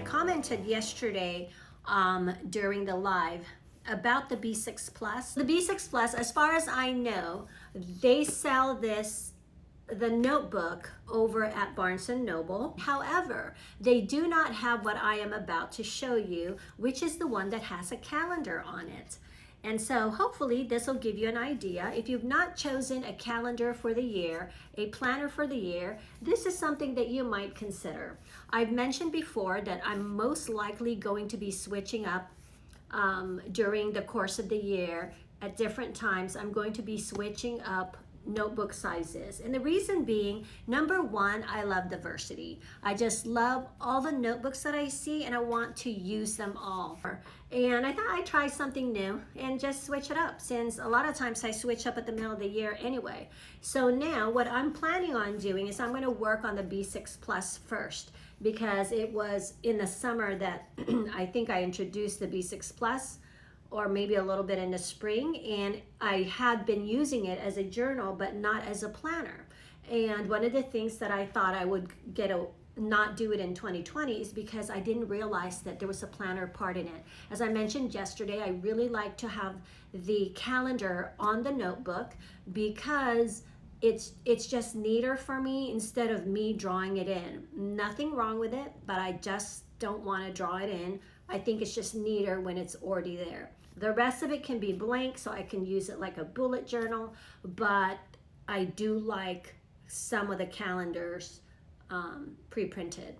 commented yesterday during the live about the B6 Plus. The B6 Plus, as far as I know, they sell the notebook over at Barnes & Noble. However, they do not have what I am about to show you, which is the one that has a calendar on it. And so hopefully this will give you an idea. If you've not chosen a calendar for the year, a planner for the year, this is something that you might consider. I've mentioned before that I'm most likely going to be switching up during the course of the year. At different times, I'm going to be switching up notebook sizes. And the reason being, number one, I love diversity. I just love all the notebooks that I see and I want to use them all. And I thought I'd try something new and just switch it up, since a lot of times I switch up at the middle of the year anyway. So now what I'm planning on doing is I'm going to work on the B6 Plus first, because it was in the summer that I think I introduced the B6 Plus, or maybe a little bit in the spring, and I had been using it as a journal but not as a planner. And one of the things that I thought I would not do it in 2020 is because I didn't realize that there was a planner part in it. As I mentioned yesterday, I really like to have the calendar on the notebook because it's just neater for me instead of me drawing it in. Nothing wrong with it, but I just don't want to draw it in. I think it's just neater when it's already there. The rest of it can be blank, so I can use it like a bullet journal, but I do like some of the calendars pre-printed.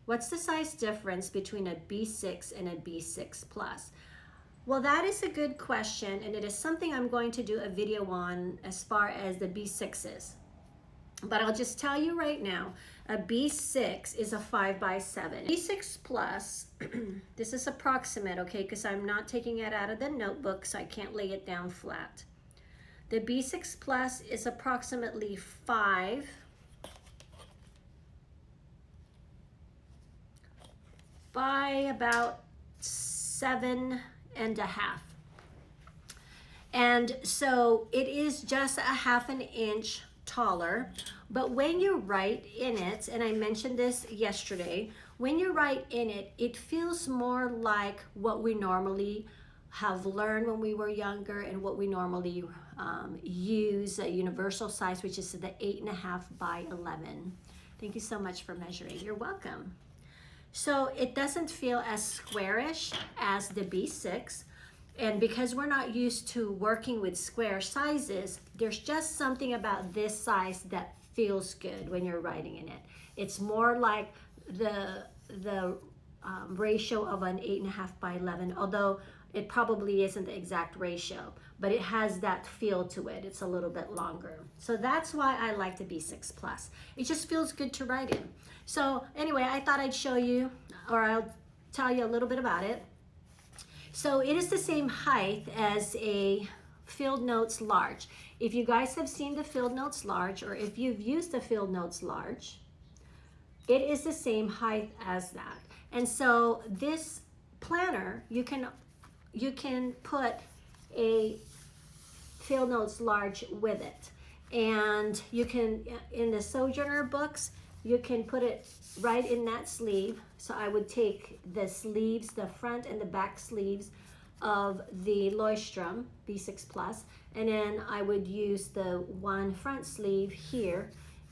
What's the size difference between a B6 and a B6 Plus? Well, that is a good question, and it is something I'm going to do a video on as far as the B6s. But I'll just tell you right now, a B6 is a 5x7. B6 Plus, this is approximate, okay, because I'm not taking it out of the notebook, so I can't lay it down flat. The B6 Plus is approximately 5 by about 7.5. And so it is just a 1/2 inch taller, but when you write in it, and I mentioned this yesterday, when you write in it, it feels more like what we normally have learned when we were younger and what we normally use, a universal size, which is the 8.5 by 11. Thank you so much for measuring. You're welcome. So it doesn't feel as squarish as the B6. And because we're not used to working with square sizes, there's just something about this size that feels good when you're writing in it. It's more like the ratio of an 8.5 by 11, although it probably isn't the exact ratio, but it has that feel to it. It's a little bit longer. So that's why I like the B6 Plus. It just feels good to write in. So anyway, I thought I'd show you, or I'll tell you a little bit about it. So it is the same height as a Field Notes Large. If you guys have seen the Field Notes Large, or if you've used the Field Notes Large, it is the same height as that. And so this planner, you can put a Field Notes Large with it. And you can, in the Sojourner books, you can put it right in that sleeve. So I would take the sleeves, the front and the back sleeves of the Leuchttrum B6 Plus, and then I would use the one front sleeve here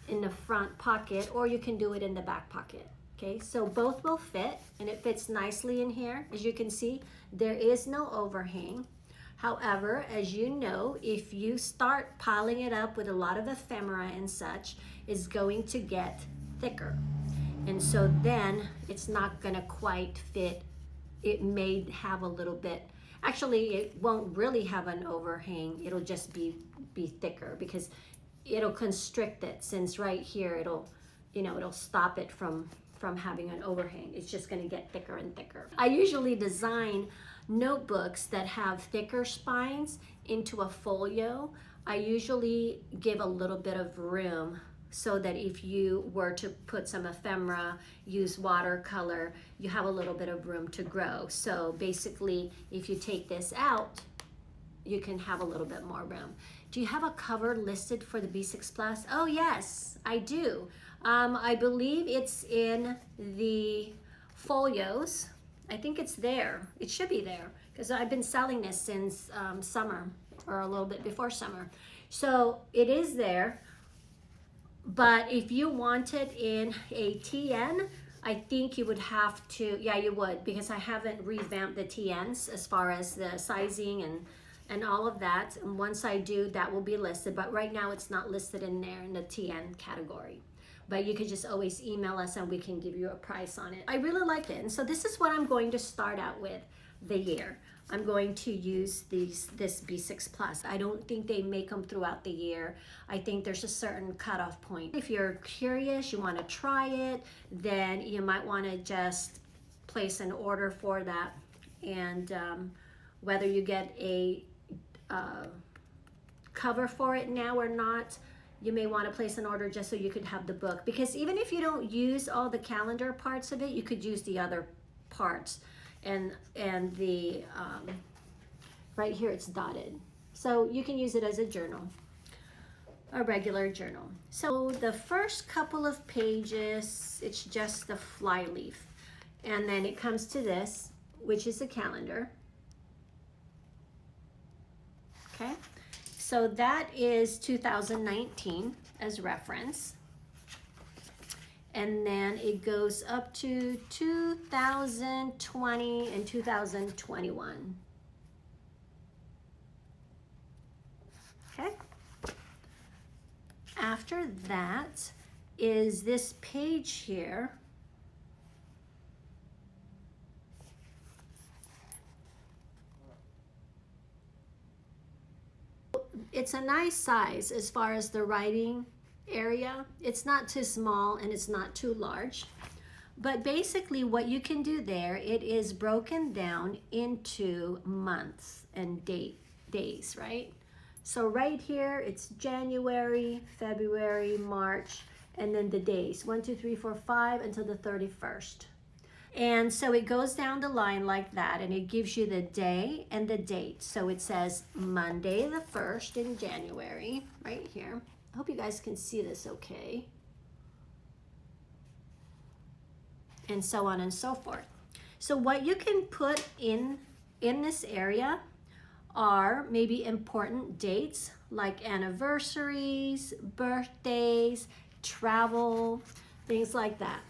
in the front pocket, or you can do it in the back pocket. Okay, so both will fit, and it fits nicely in here. As you can see, there is no overhang. However, as you know, if you start piling it up with a lot of ephemera and such, it's going to get thicker. And so then it's not gonna quite fit. It may have a little bit, actually it won't really have an overhang. It'll just be thicker because it'll constrict it, since right here it'll stop it from having an overhang. It's just gonna get thicker and thicker. I usually design notebooks that have thicker spines into a folio. I usually give a little bit of room so that if you were to put some ephemera, use watercolor, you have a little bit of room to grow. So basically, if you take this out, you can have a little bit more room. Do you have a cover listed for the B6 Plus? Oh yes, I do. I believe it's in the folios. I think it's there. It should be there because I've been selling this since summer or a little bit before summer. So it is there. But if you want it in a TN, I think you would have to, yeah, you would, because I haven't revamped the TNs as far as the sizing and all of that. And once I do, that will be listed. But right now it's not listed in there in the TN category. But you could just always email us and we can give you a price on it. I really like it. And so this is what I'm going to start out with the year. I'm going to use this B6 Plus. I don't think they make them throughout the year. I think there's a certain cutoff point. If you're curious, you want to try it, then you might want to just place an order for that. And whether you get a cover for it now or not, you may want to place an order just so you could have the book. Because even if you don't use all the calendar parts of it, you could use the other parts. And the right here it's dotted, so you can use it as a journal, a regular journal. So the first couple of pages, it's just the fly leaf, and then it comes to this, which is a calendar. Okay, so that is 2019 as reference. And then it goes up to 2020 and 2021. Okay. After that is this page here. It's a nice size as far as the writing area. It's not too small and it's not too large, but basically what you can do there, it is broken down into months and days, right? So right here it's January, February, March, and then the days 1, 2, 3, 4, 5 until the 31st. And so it goes down the line like that, and it gives you the day and the date. So it says Monday the 1st in January right here. I hope you guys can see this okay. And so on and so forth. So what you can put in this area are maybe important dates like anniversaries, birthdays, travel, things like that.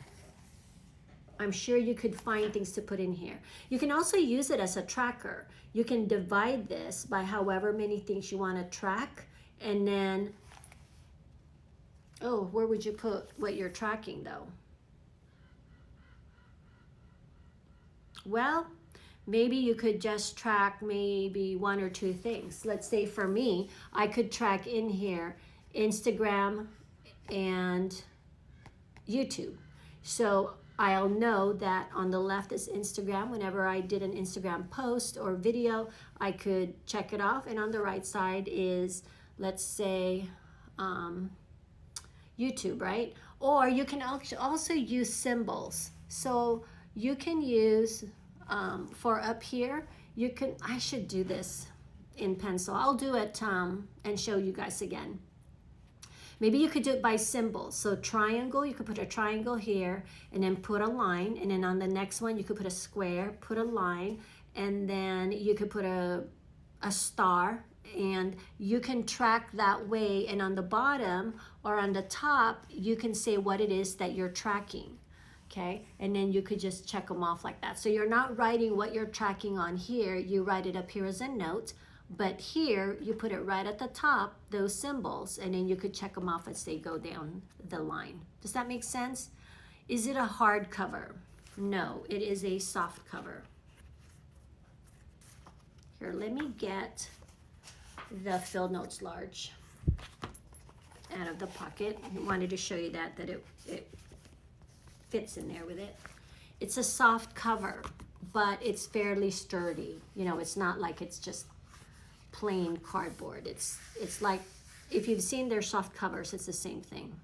I'm sure you could find things to put in here. You can also use it as a tracker. You can divide this by however many things you want to track, and then oh, where would you put what you're tracking though? Well, maybe you could just track maybe 1 or 2 things. Let's say for me, I could track in here Instagram and YouTube. So I'll know that on the left is Instagram. Whenever I did an Instagram post or video, I could check it off. And on the right side is, let's say, YouTube, right? Or you can also use symbols. So you can use, for up here, you can, I should do this in pencil. I'll do it and show you guys again. Maybe you could do it by symbols. So triangle, you could put a triangle here and then put a line. And then on the next one, you could put a square, put a line, and then you could put a star, and you can track that way. And on the bottom or on the top, you can say what it is that you're tracking. Okay, and then you could just check them off like that. So you're not writing what you're tracking on here, you write it up here as a note, but here you put it right at the top, those symbols, and then you could check them off as they go down the line. Does that make sense? Is it a hard cover? No, it is a soft cover. Here, let me get the field notes large out of the pocket. I wanted to show you that it fits in there with it. It's a soft cover, but it's fairly sturdy. You know, it's not like it's just plain cardboard. It's like, if you've seen their soft covers, it's the same thing.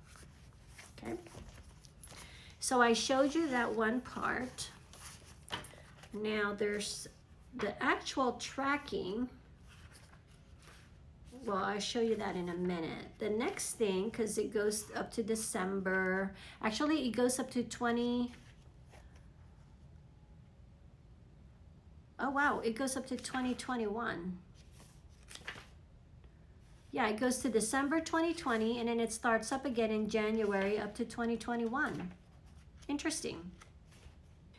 Okay. So I showed you that one part. Now there's the actual tracking. Well, I'll show you that in a minute. The next thing, because it goes up to December, actually it goes up to Oh wow, it goes up to 2021. Yeah, it goes to December 2020 and then it starts up again in January up to 2021. Interesting.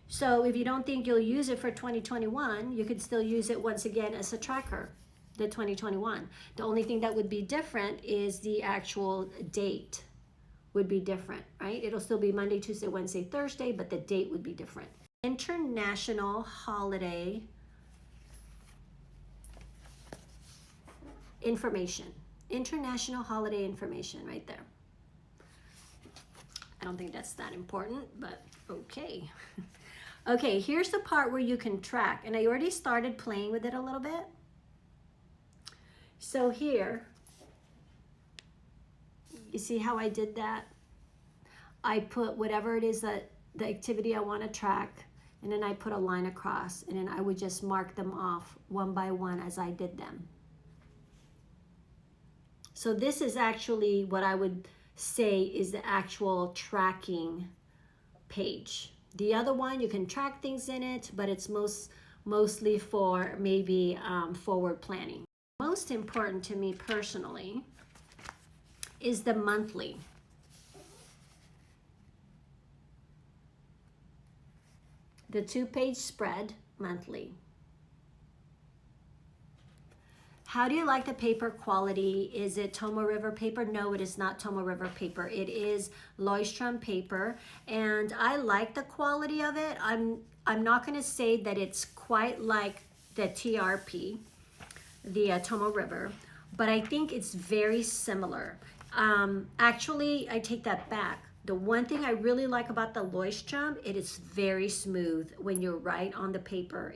So if you don't think you'll use it for 2021, you could still use it once again as a tracker, the 2021. The only thing that would be different is the actual date would be different, right? It'll still be Monday, Tuesday, Wednesday, Thursday, but the date would be different. International holiday information. International holiday information right there. I don't think that's that important, but okay. Okay, here's the part where you can track, and I already started playing with it a little bit. So here, you see how I did that? I put whatever it is that the activity I want to track, and then I put a line across, and then I would just mark them off one by one as I did them. So this is actually what I would say is the actual tracking page. The other one, you can track things in it, but it's mostly for maybe forward planning. Most important to me personally is the monthly. The 2-page spread monthly. How do you like the paper quality? Is it Tomoe River paper? No, it is not Tomoe River paper. It is Leuchttrum paper, and I like the quality of it. I'm not going to say that it's quite like the TRP, the Tomoe River, but I think it's very similar. Actually, I take that back. The one thing I really like about the Leuchttrum, it is very smooth when you write on the paper.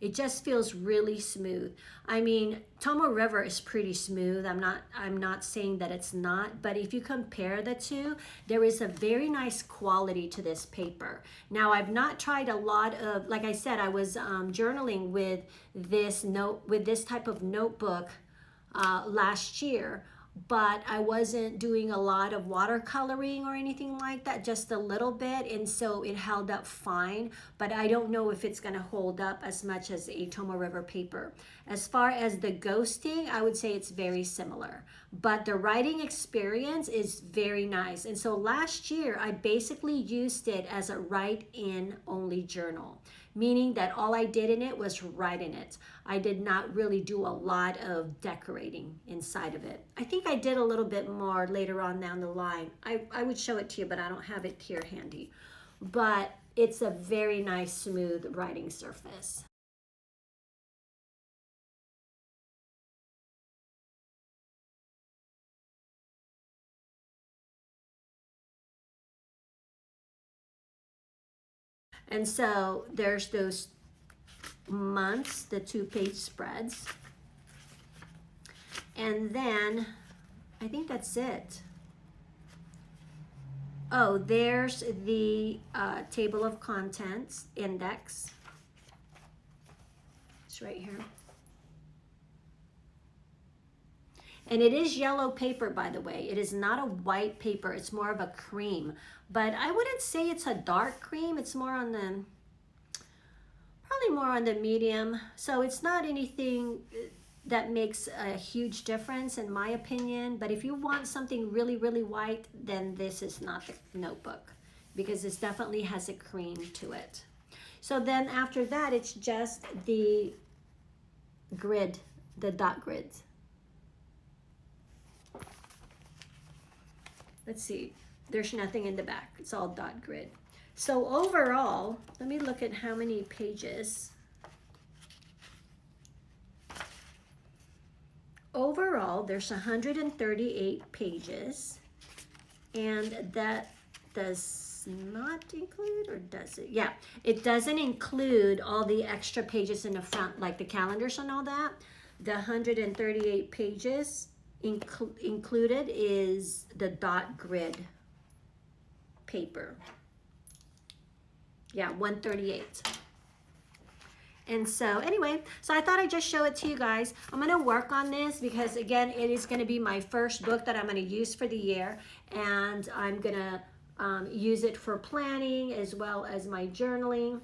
It just feels really smooth. I mean, Tomoe River is pretty smooth. I'm not saying that it's not, but if you compare the two, there is a very nice quality to this paper. Now, I've not tried a lot of, like I said, I was journaling with this type of notebook last year, but I wasn't doing a lot of watercoloring or anything like that, just a little bit, and so it held up fine, but I don't know if it's going to hold up as much as a Tomoe River paper. As far as the ghosting, I would say it's very similar, but the writing experience is very nice. And so last year, I basically used it as a write-in only journal, meaning that all I did in it was write in it. I did not really do a lot of decorating inside of it. I think I did a little bit more later on down the line. I would show it to you, but I don't have it here handy. But it's a very nice, smooth writing surface. And so there's those months, the 2-page spreads. And then I think that's it. Oh, there's the table of contents index. It's right here. And it is yellow paper, by the way. It is not a white paper. It's more of a cream. But I wouldn't say it's a dark cream. It's more on the, probably more on the medium. So it's not anything that makes a huge difference in my opinion. But if you want something really, really white, then this is not the notebook, because this definitely has a cream to it. So then after that, it's just the grid, the dot grids. Let's see, there's nothing in the back. It's all dot grid. So overall, let me look at how many pages. Overall, there's 138 pages, and that does not include, or does it? Yeah, it doesn't include all the extra pages in the front, like the calendars and all that. The 138 pages included is the dot grid paper. Yeah, 138. And so anyway, so I thought I'd just show it to you guys. I'm going to work on this because, again, it is going to be my first book that I'm going to use for the year. And I'm going to use it for planning as well as my journaling.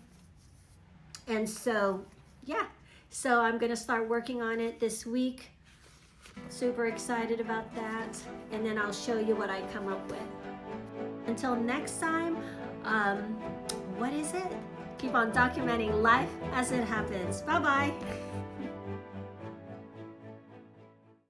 And so yeah, so I'm gonna start working on it this week. Super excited about that, and then I'll show you what I come up with. Until next time, um, what is it? Keep on documenting life as it happens. Bye-bye.